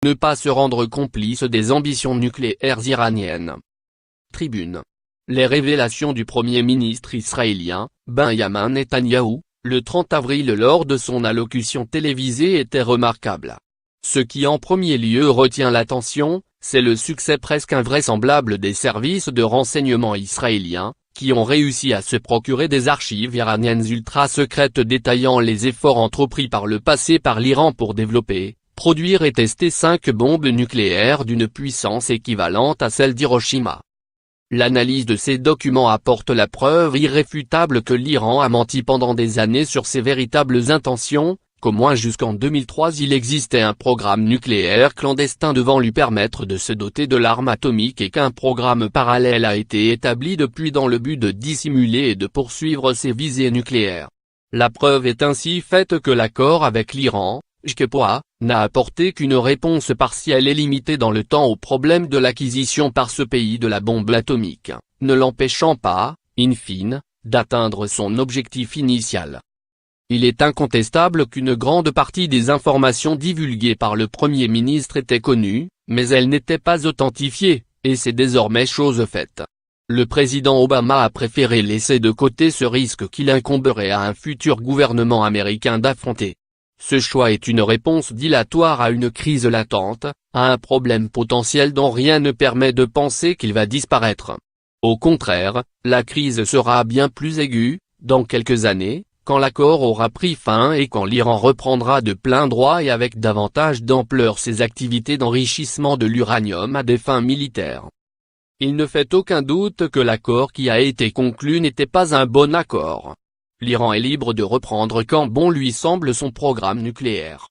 ne pas se rendre complice des ambitions nucléaires iraniennes. Tribune. Les révélations du Premier ministre israélien, Benjamin Netanyahou, le 30 avril lors de son allocution télévisée étaient remarquables. Ce qui en premier lieu retient l'attention, c'est le succès presque invraisemblable des services de renseignement israéliens, qui ont réussi à se procurer des archives iraniennes ultra-secrètes détaillant les efforts entrepris par le passé par l'Iran pour développer, produire et tester 5 bombes nucléaires d'une puissance équivalente à celle d'Hiroshima. L'analyse de ces documents apporte la preuve irréfutable que l'Iran a menti pendant des années sur ses véritables intentions, qu'au moins jusqu'en 2003 il existait un programme nucléaire clandestin devant lui permettre de se doter de l'arme atomique et qu'un programme parallèle a été établi depuis dans le but de dissimuler et de poursuivre ses visées nucléaires. La preuve est ainsi faite que l'accord avec l'Iran, JCPOA, n'a apporté qu'une réponse partielle et limitée dans le temps au problème de l'acquisition par ce pays de la bombe atomique, ne l'empêchant pas, in fine, d'atteindre son objectif initial. Il est incontestable qu'une grande partie des informations divulguées par le Premier ministre étaient connues, mais elles n'étaient pas authentifiées, et c'est désormais chose faite. Le président Obama a préféré laisser de côté ce risque qu'il incomberait à un futur gouvernement américain d'affronter. Ce choix est une réponse dilatoire à une crise latente, à un problème potentiel dont rien ne permet de penser qu'il va disparaître. Au contraire, la crise sera bien plus aiguë, dans quelques années, quand l'accord aura pris fin et quand l'Iran reprendra de plein droit et avec davantage d'ampleur ses activités d'enrichissement de l'uranium à des fins militaires. Il ne fait aucun doute que l'accord qui a été conclu n'était pas un bon accord. L'Iran est libre de reprendre quand bon lui semble son programme nucléaire.